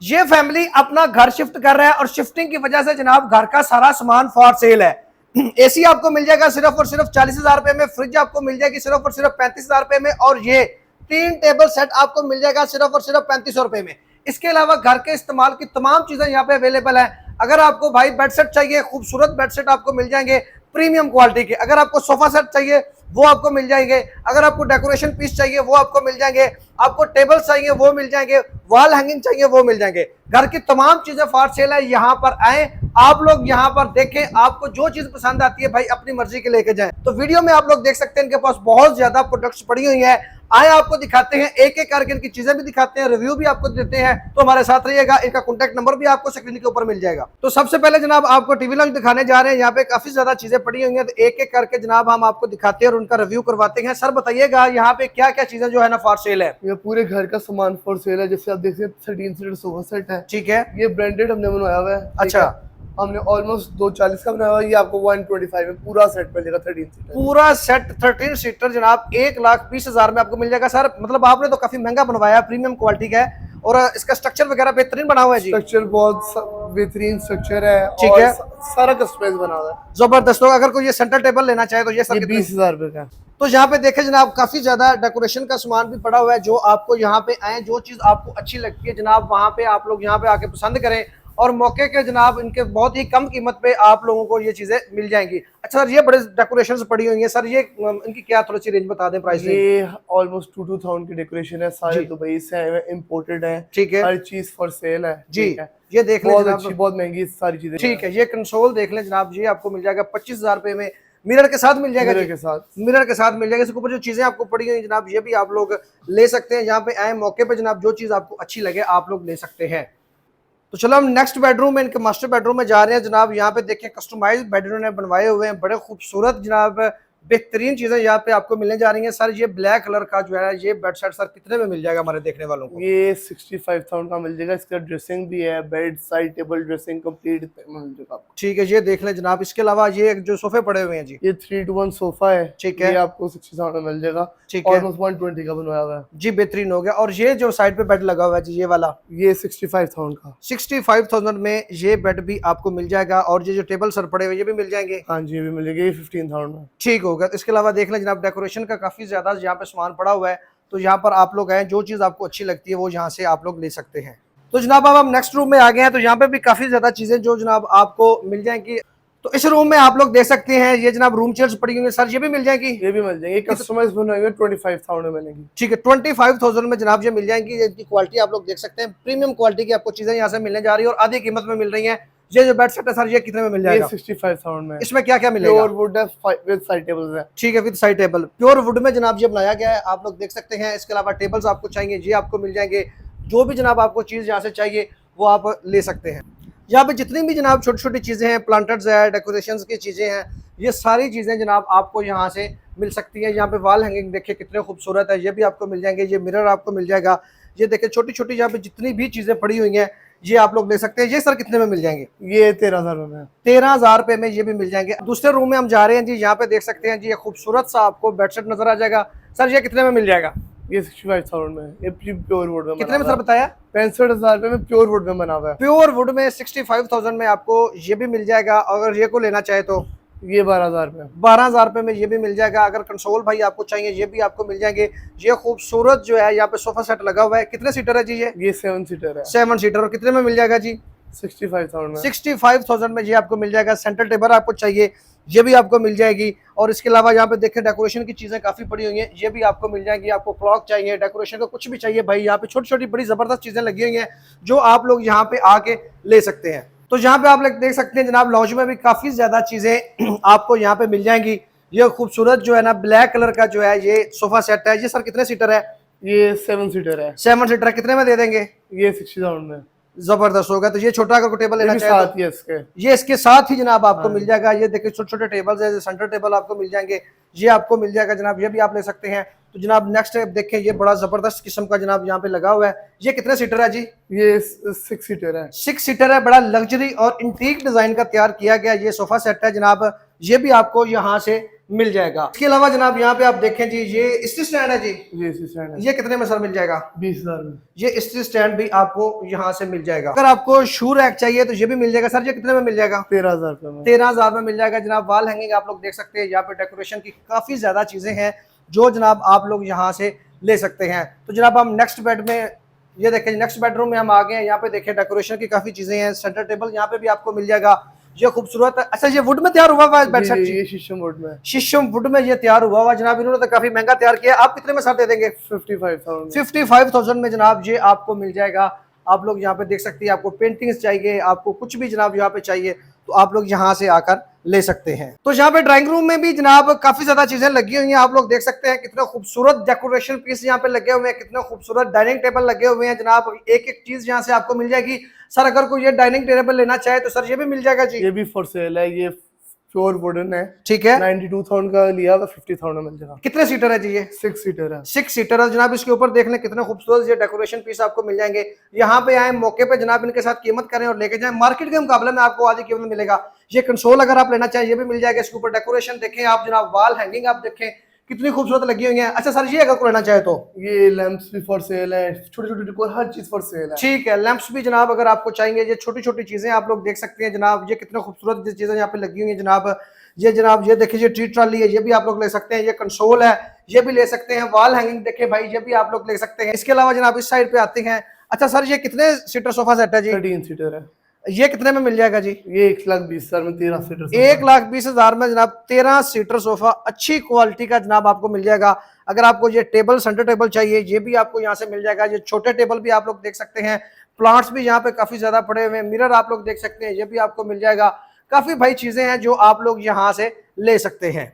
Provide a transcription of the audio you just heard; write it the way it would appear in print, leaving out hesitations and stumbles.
ये फैमिली अपना घर शिफ्ट कर रहा है और शिफ्टिंग की वजह से जनाब घर का सारा सामान फॉर सेल है। एसी आपको मिल जाएगा सिर्फ और सिर्फ 40,000 रुपए में, फ्रिज आपको मिल जाएगी सिर्फ और सिर्फ 35,000 रुपए में, और ये 3 टेबल सेट आपको मिल जाएगा सिर्फ और सिर्फ 3500 रुपए में। इसके अलावा घर के इस्तेमाल की तमाम चीजें यहाँ पे अवेलेबल है। अगर आपको भाई बेड सेट चाहिए, खूबसूरत बेड सेट आपको मिल जाएंगे प्रीमियम क्वालिटी के। अगर आपको सोफा सेट चाहिए वो आपको मिल जाएंगे। अगर आपको डेकोरेशन पीस चाहिए वो आपको मिल जाएंगे। आपको टेबल चाहिए वो मिल जाएंगे। वॉल हैंगिंग चाहिए वो मिल जाएंगे। घर की तमाम चीजें फॉर सेल है। यहाँ पर आए, आप लोग यहाँ पर देखें, आपको जो चीज पसंद आती है भाई अपनी मर्जी के लेके जाएं। तो वीडियो में आप लोग देख सकते हैं इनके पास बहुत ज्यादा प्रोडक्ट्स पड़ी हुई है। आए आपको दिखाते हैं, एक एक करके इनकी चीजें भी दिखाते हैं, रिव्यू भी आपको देते हैं। तो हमारे साथ रहिएगा। इनका कॉन्टैक्ट नंबर भी आपको स्क्रीन के ऊपर मिल जाएगा। तो सबसे पहले जनाब आपको टीवी लॉन्च दिखाने जा रहे हैं। यहाँ पे काफी ज्यादा चीजें पड़ी हुई हैं, तो एक एक करके जनाब हम आपको दिखाते हैं और उनका रिव्यू करवाते हैं। सर बताइएगा यहाँ पे क्या क्या चीजें जो है ना फॉर सेल है? ये पूरे घर का सामान फॉर सेल है। जैसे आप देख सकते हैं 13 सीटर सोफा सेट है। ठीक है, ये ब्रांडेड हमने बनवाया हुआ है। अच्छा, हमने ऑलमोस्ट 240 का बनाया हुआ है। ये आपको 125 में पूरा सेट मिलेगा। 13 सीटर पूरा सेट 13 सीटर जनाब 1,20,000 में आपको मिल जाएगा। सर मतलब आपने तो काफी महंगा बनवाया, प्रीमियम क्वालिटी का है और इसका स्ट्रक्चर वगैरह बेहतरीन बना हुआ है जी। स्ट्रक्चर बहुत बेहतरीन स्ट्रक्चर है। ठीक और है, सारा कस्टमाइज बना हुआ है। जबरदस्त। तो अगर कोई ये सेंटर टेबल लेना चाहे तो ये सर 20,000 रुपए का। तो यहाँ पे देखे जनाब काफी ज्यादा डेकोरेशन का सामान भी पड़ा हुआ है। जो आपको यहाँ पे आए, जो चीज आपको अच्छी लगती है जनाब वहां पे आप लोग यहाँ पे आके पसंद करें और मौके के जनाब इनके बहुत ही कम कीमत पे आप लोगों को ये चीजें मिल जाएंगी। अच्छा सर, ये बड़े डेकोरेशंस पड़ी हुई हैं सर, ये इनकी क्या थोड़ी सी रेंज बता दें, प्राइस? ये ऑलमोस्ट 2,000 की डेकोरेशन है। सारे दुबई से आए हुए, इम्पोर्टेड है। ठीक है, हर चीज फॉर सेल है जी। है। ये देख लें बहुत जनाब, अच्छी, बहुत महंगी सारी चीजें। ठीक है। ये कंसोल देख लें जनाब, ये आपको मिल जाएगा 25,000 रुपए में, मिरर के साथ मिल जाएगा। मिरर के साथ, मिरर के साथ मिल जाएगा। इसके ऊपर जो चीजें आपको पड़ी हुई जनाब ये भी आप लोग ले सकते हैं। यहाँ पे आए मौके पे जनाब जो चीज आपको अच्छी लगे आप लोग ले सकते हैं। तो चलो हम नेक्स्ट बेडरूम में, इनके मास्टर बेडरूम में जा रहे हैं जनाब। यहाँ पे देखिए कस्टमाइज बेडरूम ने बनवाए हुए हैं, बड़े खूबसूरत जनाब बेहतरीन चीजें यहाँ पे आपको मिलने जा रही हैं। सर ये ब्लैक कलर का जो है ये बेड सेट सर कितने में मिल जाएगा हमारे देखने वालों को? ये 65,000 का मिल जाएगा। इसका ड्रेसिंग भी है, bedside table dressing complete मिल जाएगा आपको। ठीक है, ये देख लें जनाब। इसके अलावा ये जो सोफे पड़े हुए हैं जी, ये 3-to-1 सोफा है। ठीक है, ये आपको 60,000 में मिल जाएगा। ठीक है, ऑलमोस्ट 120 का बनवाया हुआ है जी, बेहतरीन हो गया। और ये जो साइड पे बेड लगा हुआ है जी ये वाला, ये 65,000 का। 65,000 में ये बेड भी आपको मिल जाएगा। और ये जो टेबल सर पड़े हुए ये भी मिल जाएंगे। हाँ जी, ये भी मिल जाएगा। ये 15,000 में। ठीक हो गया। इसके अलावा देख लें जनाब डेकोरेशन का काफी ज्यादा यहाँ पे सामान पड़ा हुआ है। तो यहाँ पर आप लोग आए, जो चीज आपको अच्छी लगती है वो यहाँ से आप लोग ले सकते हैं। तो जनाब अब हम नेक्स्ट रूम में आ गए हैं। तो यहाँ पे भी काफी ज्यादा चीजें जो जनाब आपको मिल जाएंगी। तो इस रूम में आप लोग देख सकते हैं ये जनाब रूम चेयर्स पड़ी हुई है। सर ये भी मिल जाएंगी? ये भी मिल जाएंगे। कस्टमाइज बनाए हुए 25,000 में मिलेंगी। ठीक है, 25,000 में जनाब ये मिल जाएंगी। इनकी क्वालिटी आप लोग देख सकते हैं, प्रीमियम क्वालिटी की आपको चीजें यहाँ से मिलने जा रही है और आधी कीमत में मिल रही है। ये जो बेड सेट है सर ये कितने में मिल जाएगा? 65,000 में। इसमें क्या क्या मिलेगा? प्योर वुड है विद साइड टेबल्स है। ठीक है, with side table pure would में जनाब ये बनाया गया है, आप लोग देख सकते हैं। इसके अलावा टेबल्स आपको चाहिए ये आपको मिल जाएंगे। जो भी जनाब आपको चीज़ यहाँ से चाहिए वो आप ले सकते हैं। यहाँ पे जितनी भी जनाब छोटी छोटी चीज़ें हैं, प्लांटर्स है, डेकोरेशंस की चीज़ें हैं, ये सारी चीज़ें जनाब आपको यहाँ से मिल सकती हैं। यहाँ पे वॉल हैंगिंग देखिए कितने खूबसूरत है, ये भी आपको मिल जाएंगे। ये मिरर आपको मिल जाएगा। ये देखिए छोटी छोटी यहाँ पे जितनी भी चीज़ें पड़ी हुई हैं ये आप लोग ले सकते हैं। ये सर कितने में मिल जाएंगे? ये 13,000 में। 13,000 रुपए में ये भी मिल जाएंगे। दूसरे रूम में हम जा रहे हैं जी। यहाँ पे देख सकते हैं जी ये खूबसूरत सा आपको बेडशीट नजर आ जाएगा। सर ये कितने में मिल जाएगा? ये 65,000 में। ये प्योर वुड में। कितने में सर बताया? 65,000 रुपए में प्योर वुड में बना हुआ है। प्योर वुड में 65,000 में आपको ये भी मिल जाएगा। अगर ये को लेना चाहे तो ये 12,000 रुपए। 12,000 रुपए में ये भी मिल जाएगा। अगर कंसोल भाई आपको चाहिए ये भी आपको मिल जाएंगे। ये खूबसूरत जो है यहाँ पे सोफा सेट लगा हुआ है। कितने सीटर है जी ये 7 सीटर है। 7 सीटर। और कितने में मिल जाएगा जी? 65,000 में। 65,000 में ये आपको मिल जाएगा। सेंटर टेबल आपको चाहिए ये भी आपको मिल जाएगी। और इसके अलावा यहाँ पे देखें डेकोरेशन की चीजें काफी पड़ी हुई हैं, ये भी आपको मिल जाएंगी। आपको क्लॉक चाहिए, डेकोरेशन का कुछ भी चाहिए भाई, यहाँ पे छोटी छोटी बड़ी जबरदस्त चीजें लगी हुई हैं जो आप लोग यहाँ पे आके ले सकते हैं। तो यहाँ पे आप लोग देख सकते हैं जनाब लॉन्ज में भी काफी ज्यादा चीजें आपको यहाँ पे मिल जाएंगी। ये खूबसूरत जो है ना ब्लैक कलर का जो है ये सोफा सेट है। ये सर कितने सीटर है? ये 7 सीटर है। 7 सीटर। कितने में दे देंगे? ये 60,000 में। जबरदस्त होगा। तो ये छोटा अगर टेबल लेना चाहे साथ ही है इसके। ये इसके साथ ही जनाब आपको मिल जाएगा। ये देखिए छोटे छोटे टेबल्स है, सेंटर टेबल आपको मिल जाएंगे, ये आपको मिल जाएगा जनाब। ये भी आप ले सकते हैं। तो जनाब नेक्स्ट देखें ये बड़ा जबरदस्त किस्म का जनाब यहाँ पे लगा हुआ है। ये कितने सीटर है जी? ये 6 सीटर है। 6 सीटर है। बड़ा लग्जरी और इंटीक डिजाइन का तैयार किया गया ये सोफा सेट है जनाब। ये भी आपको यहाँ से मिल जाएगा। इसके अलावा जनाब यहाँ पे आप देखें जी, ये स्ट्री स्टैंड है जी, ये इसी स्टैंड है, ये कितने में सर मिल जाएगा? 20,000 में। ये स्ट्री स्टैंड भी आपको यहाँ से मिल जाएगा। अगर आपको शू रैक चाहिए तो ये भी मिल जाएगा। सर ये कितने में मिल जाएगा? 13,000 रुपये में। 13,000 में मिल जाएगा जनाब। वॉल हैंगिंग आप लोग देख सकते हैं, यहाँ पे डेकोरेशन की काफी ज्यादा चीजें हैं जो जनाब आप लोग यहाँ से ले सकते हैं। तो जनाब हम नेक्स्ट बेड में, ये देखें नेक्स्ट बेडरूम में हम आ गए हैं। यहाँ पे देखें डेकोरेशन की काफी चीजें हैं। सेंटर टेबल यहाँ पे भी आपको मिल जाएगा, ये खूबसूरत है। अच्छा ये वुड में तैयार हुआ हुआ है बेड सेट? ये शीशम वुड में, शीशम वुड में ये तैयार हुआ हुआ जनाब। इन्होंने तो काफी महंगा तैयार किया। आप कितने में सर दे देंगे? 55,000 में जनाब ये आपको मिल जाएगा। आप लोग यहाँ पे देख सकते हैं, आपको पेंटिंग्स चाहिए, आपको कुछ भी जनाब यहाँ पे चाहिए तो आप लोग यहाँ से आकर ले सकते हैं। तो यहाँ पे ड्राइंग रूम में भी जनाब काफी ज्यादा चीजें लगी हुई हैं। आप लोग देख सकते हैं कितना खूबसूरत डेकोरेशन पीस यहाँ पे लगे हुए हैं, कितना खूबसूरत डाइनिंग टेबल लगे हुए हैं जनाब। एक एक चीज यहाँ से आपको मिल जाएगी। सर अगर कोई ये डाइनिंग टेबल लेना चाहे तो सर ये भी मिल जाएगा जी? ये भी फॉर सेल है, ये प्योर वुडन है, ठीक है। 92,000 का लिया तो 50,000 में मिल जाएगा। कितने सीटर है जी ये? 6 सीटर है। 6 सीटर है जनाब। इसके ऊपर देख लें कितने खूबसूरत ये डेकोरेशन पीस आपको मिल जाएंगे। यहाँ पे आए मौके पे जनाब, इनके साथ कीमत करें और लेके जाएं। मार्केट के मुकाबले में आपको आधी कीमत में मिलेगा। ये कंसोल अगर आप लेना चाहें ये भी मिल जाएगा। इसके ऊपर डेकोरेशन देखें आप जनाब, वॉल हैंगिंग आप देखें कितनी खूबसूरत लगी हुई है। अच्छा सर ये अगर कोई लेना चाहे तो? ये लैंप्स भी फॉर सेल है, छोटी छोटी डेकोर हर चीज फॉर सेल है। ठीक है, लैंप्स भी जनाब अगर आपको चाहिए, ये छोटी छोटी चीजें आप लोग देख सकते हैं जनाब। ये कितने खूबसूरत चीजें यहाँ पे लगी हुई है जनाब। ये जनाब ये देखिए, ये ट्री ट्रॉली है, ये भी आप लोग ले सकते हैं। ये कंसोल है, ये भी ले सकते हैं। वॉल हैंगिंग देखे भाई, ये भी आप लोग ले सकते हैं। इसके अलावा जनाब इस साइड पे आते हैं। अच्छा सर ये कितने सीटर सोफा सेट है जी? 13 सीटर है। ये कितने में मिल जाएगा जी? ये 1,20,000 में 13 सीटर। 1,20,000 में जनाब 13 सीटर सोफा अच्छी क्वालिटी का जनाब आपको मिल जाएगा। अगर आपको ये टेबल, सेंटर टेबल चाहिए, ये भी आपको यहाँ से मिल जाएगा। ये छोटे टेबल भी आप लोग देख सकते हैं। प्लांट्स भी यहाँ पे काफी ज्यादा पड़े हुए हैं। मिरर आप लोग देख सकते हैं, ये भी आपको मिल जाएगा। काफी भाई चीजें हैं जो आप लोग यहाँ से ले सकते हैं।